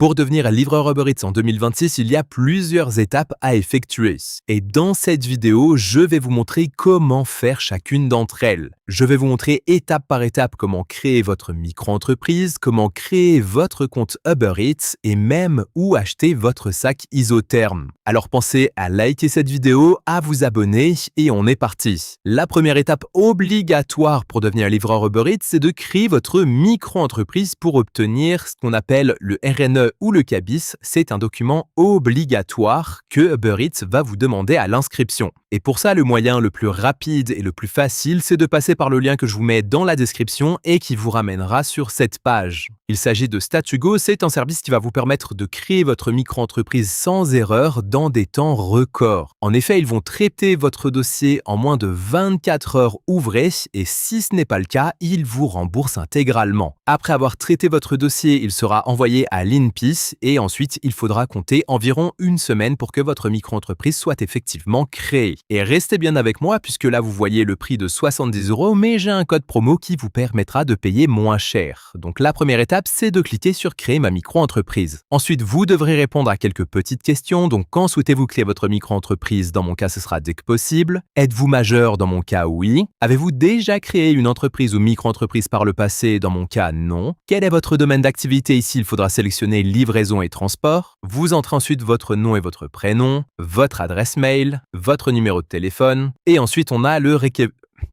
Pour devenir livreur Uber Eats en 2026, il y a plusieurs étapes à effectuer. Et dans cette vidéo, je vais vous montrer comment faire chacune d'entre elles. Je vais vous montrer étape par étape comment créer votre micro-entreprise, comment créer votre compte Uber Eats et même où acheter votre sac isotherme. Alors pensez à liker cette vidéo, à vous abonner et on est parti. La première étape obligatoire pour devenir livreur Uber Eats, c'est de créer votre micro-entreprise pour obtenir ce qu'on appelle le RNE ou le CABIS. C'est un document obligatoire que Uber Eats va vous demander à l'inscription. Et pour ça, le moyen le plus rapide et le plus facile, c'est de passer par le lien que je vous mets dans la description et qui vous ramènera sur cette page. Il s'agit de Statugo, c'est un service qui va vous permettre de créer votre micro-entreprise sans erreur dans des temps records. En effet, ils vont traiter votre dossier en moins de 24 heures ouvrées et si ce n'est pas le cas, ils vous remboursent intégralement. Après avoir traité votre dossier, il sera envoyé à l'INPIS et ensuite, il faudra compter environ une semaine pour que votre micro-entreprise soit effectivement créée. Et restez bien avec moi puisque là, vous voyez le prix de 70 €, mais j'ai un code promo qui vous permettra de payer moins cher. Donc la première étape, c'est de cliquer sur créer ma micro-entreprise. Ensuite, vous devrez répondre à quelques petites questions. Donc quand souhaitez-vous créer votre micro-entreprise? Dans mon cas, ce sera dès que possible. Êtes-vous majeur? Dans mon cas, oui. Avez-vous déjà créé une entreprise ou micro-entreprise par le passé? Dans mon cas, non. Quel est votre domaine d'activité? Ici, il faudra sélectionner livraison et transport. Vous entrez ensuite votre nom et votre prénom, votre adresse mail, votre numéro de téléphone et ensuite on a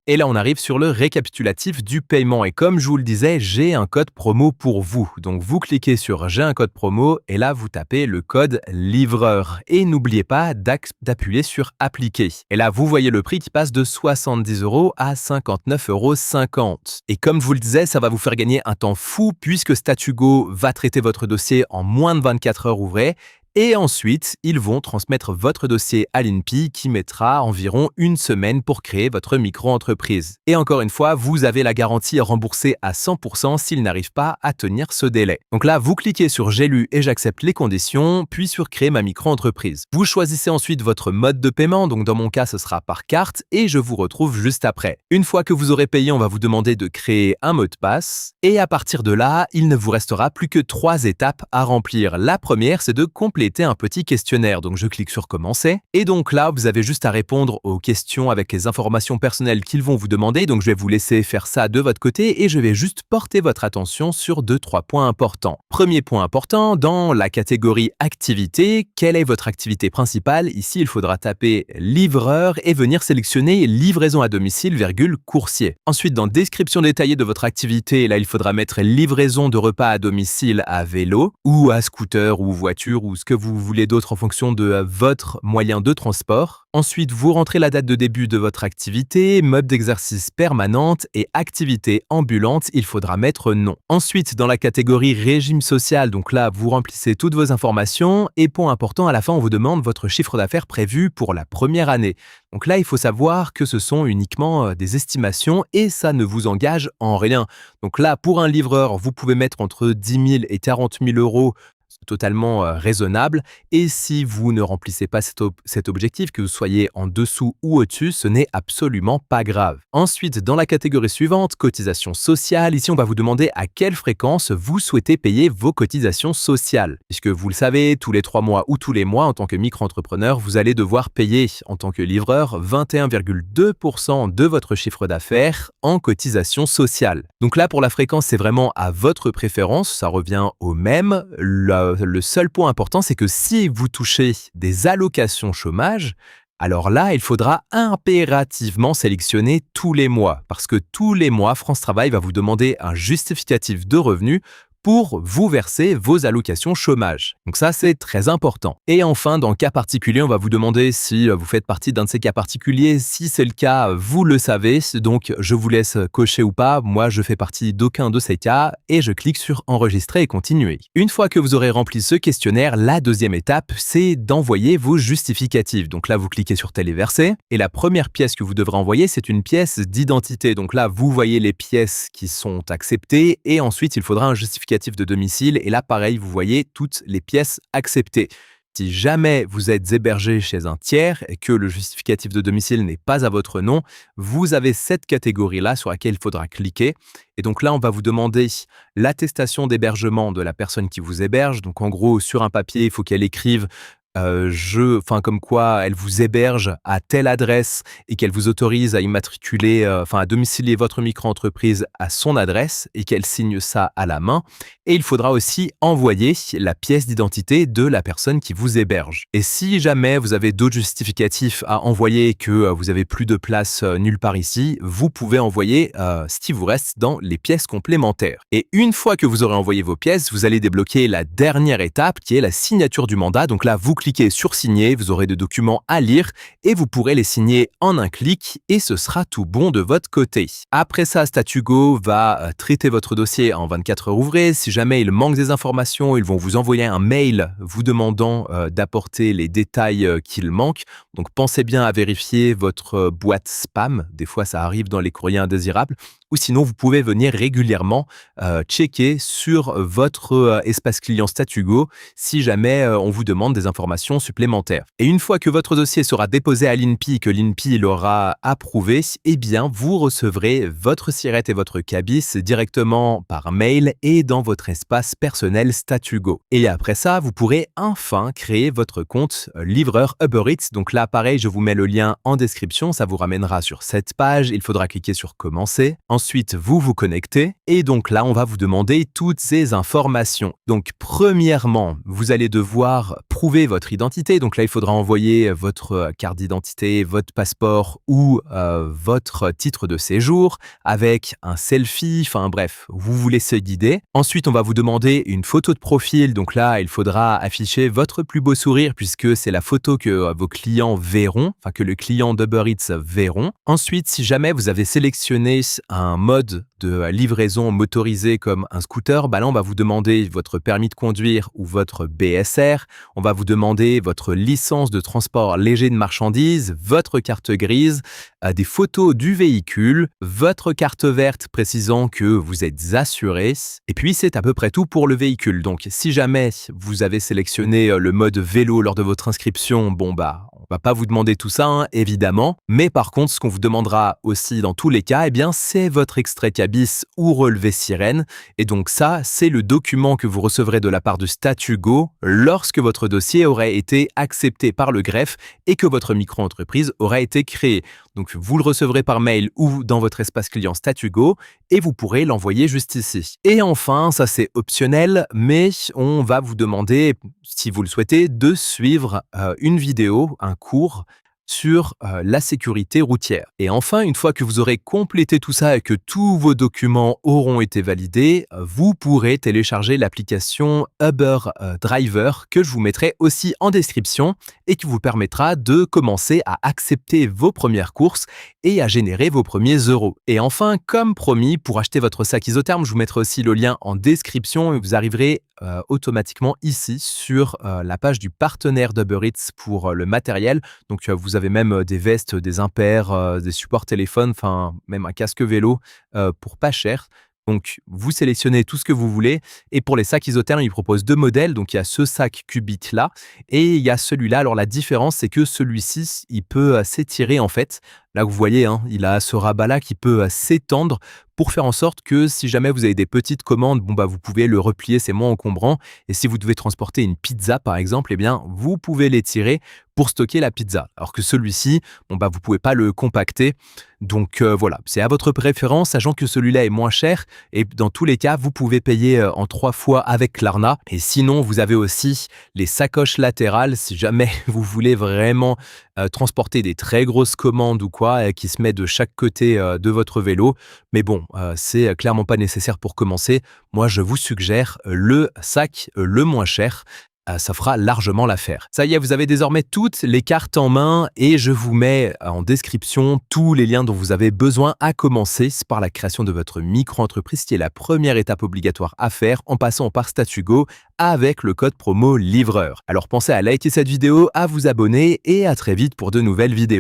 Et là, on arrive sur le récapitulatif du paiement. Et comme je vous le disais, j'ai un code promo pour vous. Donc, vous cliquez sur « J'ai un code promo » et là, vous tapez le code livreur. Et n'oubliez pas d'appuyer sur « Appliquer ». Et là, vous voyez le prix qui passe de 70 € à 59,50 €. Et comme je vous le disais, ça va vous faire gagner un temps fou puisque Statugo va traiter votre dossier en moins de 24 heures ouvrées. Et ensuite, ils vont transmettre votre dossier à l'INPI qui mettra environ une semaine pour créer votre micro-entreprise. Et encore une fois, vous avez la garantie remboursée à 100% s'ils n'arrivent pas à tenir ce délai. Donc là, vous cliquez sur « J'ai lu et j'accepte les conditions », puis sur « Créer ma micro-entreprise ». Vous choisissez ensuite votre mode de paiement, donc dans mon cas, ce sera par carte et je vous retrouve juste après. Une fois que vous aurez payé, on va vous demander de créer un mot de passe. Et à partir de là, il ne vous restera plus que 3 étapes à remplir. La première, c'est de compléter un petit questionnaire. Donc, je clique sur Commencer. Et donc là, vous avez juste à répondre aux questions avec les informations personnelles qu'ils vont vous demander. Donc, je vais vous laisser faire ça de votre côté et je vais juste porter votre attention sur 2-3 points importants. Premier point important, dans la catégorie activité, quelle est votre activité principale? Ici, il faudra taper livreur et venir sélectionner livraison à domicile, coursier. Ensuite, dans description détaillée de votre activité, là, il faudra mettre livraison de repas à domicile à vélo ou à scooter ou voiture ou ce que vous voulez d'autre en fonction de votre moyen de transport. Ensuite, vous rentrez la date de début de votre activité, mode d'exercice permanente et activité ambulante, il faudra mettre non. Ensuite, dans la catégorie régime social, donc là, vous remplissez toutes vos informations et point important, à la fin, on vous demande votre chiffre d'affaires prévu pour la première année. Donc là, il faut savoir que ce sont uniquement des estimations et ça ne vous engage en rien. Donc là, pour un livreur, vous pouvez mettre entre 10 000 et 40 000 € totalement raisonnable. Et si vous ne remplissez pas cet objectif, que vous soyez en dessous ou au-dessus, ce n'est absolument pas grave. Ensuite, dans la catégorie suivante, cotisation sociale, ici on va vous demander à quelle fréquence vous souhaitez payer vos cotisations sociales. Puisque vous le savez, tous les 3 mois ou tous les mois, en tant que micro-entrepreneur, vous allez devoir payer en tant que livreur 21,2% de votre chiffre d'affaires en cotisation sociale. Donc là, pour la fréquence, c'est vraiment à votre préférence, ça revient au même. Le seul point important, c'est que si vous touchez des allocations chômage, alors là, il faudra impérativement sélectionner tous les mois, parce que tous les mois, France Travail va vous demander un justificatif de revenus pour vous verser vos allocations chômage. Donc ça, c'est très important. Et enfin, dans le cas particulier, on va vous demander si vous faites partie d'un de ces cas particuliers. Si c'est le cas, vous le savez, donc je vous laisse cocher ou pas. Moi, je fais partie d'aucun de ces cas et je clique sur enregistrer et continuer. Une fois que vous aurez rempli ce questionnaire, la deuxième étape, c'est d'envoyer vos justificatifs. Donc là, vous cliquez sur téléverser et la première pièce que vous devrez envoyer, c'est une pièce d'identité. Donc là, vous voyez les pièces qui sont acceptées et ensuite, il faudra un justificatif de domicile et là, pareil, vous voyez toutes les pièces acceptées. Si jamais vous êtes hébergé chez un tiers et que le justificatif de domicile n'est pas à votre nom, vous avez cette catégorie-là sur laquelle il faudra cliquer. Et donc là, on va vous demander l'attestation d'hébergement de la personne qui vous héberge. Donc en gros, sur un papier, il faut qu'elle écrive comme quoi elle vous héberge à telle adresse et qu'elle vous autorise à immatriculer, à domicilier votre micro-entreprise à son adresse et qu'elle signe ça à la main. Et il faudra aussi envoyer la pièce d'identité de la personne qui vous héberge. Et si jamais vous avez d'autres justificatifs à envoyer et que vous avez plus de place nulle part ici, vous pouvez envoyer ce qui vous reste dans les pièces complémentaires. Et une fois que vous aurez envoyé vos pièces, vous allez débloquer la dernière étape qui est la signature du mandat. Donc là, vous cliquez sur signer, vous aurez des documents à lire et vous pourrez les signer en un clic et ce sera tout bon de votre côté. Après ça, Statugo va traiter votre dossier en 24 heures ouvrées. Si jamais il manque des informations, ils vont vous envoyer un mail vous demandant d'apporter les détails qu'il manque. Donc pensez bien à vérifier votre boîte spam. Des fois, ça arrive dans les courriers indésirables. Ou sinon, vous pouvez venir régulièrement checker sur votre espace client Statugo si jamais on vous demande des informations supplémentaires. Et une fois que votre dossier sera déposé à l'INPI, que l'INPI l'aura approuvé, eh bien, vous recevrez votre SIRET et votre CABIS directement par mail et dans votre espace personnel Statugo. Et après ça, vous pourrez enfin créer votre compte livreur Uber Eats. Donc là, pareil, je vous mets le lien en description, ça vous ramènera sur cette page. Il faudra cliquer sur commencer. Ensuite, vous vous connectez et donc là, on va vous demander toutes ces informations. Donc, premièrement, vous allez devoir prouver votre identité. Donc là, il faudra envoyer votre carte d'identité, votre passeport ou votre titre de séjour avec un selfie. Enfin bref, vous vous laissez guider. Ensuite, on va vous demander une photo de profil. Donc là, il faudra afficher votre plus beau sourire puisque c'est la photo que vos clients verront, enfin que le client d'Uber Eats verront. Ensuite, si jamais vous avez sélectionné un mode de livraison motorisé comme un scooter, là, on va vous demander votre permis de conduire ou votre BSR. On va vous demander votre licence de transport léger de marchandises, votre carte grise, des photos du véhicule, votre carte verte précisant que vous êtes assuré. Et puis, c'est à peu près tout pour le véhicule. Donc, si jamais vous avez sélectionné le mode vélo lors de votre inscription, on va pas vous demander tout ça, évidemment. Mais par contre, ce qu'on vous demandera aussi dans tous les cas, c'est votre extrait CABIS ou relevé Sirène. Et donc ça, c'est le document que vous recevrez de la part de Statugo lorsque votre dossier aurait été accepté par le greffe et que votre micro-entreprise aura été créée. Donc vous le recevrez par mail ou dans votre espace client Statugo et vous pourrez l'envoyer juste ici. Et enfin, ça c'est optionnel, mais on va vous demander, si vous le souhaitez, de suivre une vidéo, un cours sur la sécurité routière. Et enfin, une fois que vous aurez complété tout ça et que tous vos documents auront été validés, vous pourrez télécharger l'application Uber Driver que je vous mettrai aussi en description et qui vous permettra de commencer à accepter vos premières courses et à générer vos premiers euros. Et enfin, comme promis, pour acheter votre sac isotherme, je vous mettrai aussi le lien en description et vous arriverez automatiquement ici sur la page du partenaire d'Uber Eats pour le matériel. Donc vous avez même des vestes, des impairs, des supports téléphones, enfin même un casque vélo pour pas cher. Donc, vous sélectionnez tout ce que vous voulez. Et pour les sacs isothermes, ils proposent deux modèles. Donc, il y a ce sac cubique-là et il y a celui-là. Alors, la différence, c'est que celui-ci, il peut s'étirer en fait. Là, vous voyez, il a ce rabat-là qui peut s'étendre pour faire en sorte que si jamais vous avez des petites commandes, vous pouvez le replier, c'est moins encombrant. Et si vous devez transporter une pizza, par exemple, vous pouvez l'étirer pour stocker la pizza. Alors que celui-ci, vous pouvez pas le compacter. Donc voilà, c'est à votre préférence, sachant que celui-là est moins cher. Et dans tous les cas, vous pouvez payer en 3 fois avec Klarna. Et sinon, vous avez aussi les sacoches latérales, si jamais vous voulez vraiment transporter des très grosses commandes ou quoi, qui se met de chaque côté de votre vélo. Mais bon, c'est clairement pas nécessaire pour commencer. Moi, je vous suggère le sac le moins cher. Ça fera largement l'affaire. Ça y est, vous avez désormais toutes les cartes en main et je vous mets en description tous les liens dont vous avez besoin à commencer par la création de votre micro-entreprise qui est la première étape obligatoire à faire en passant par Statugo avec le code promo livreur. Alors pensez à liker cette vidéo, à vous abonner et à très vite pour de nouvelles vidéos.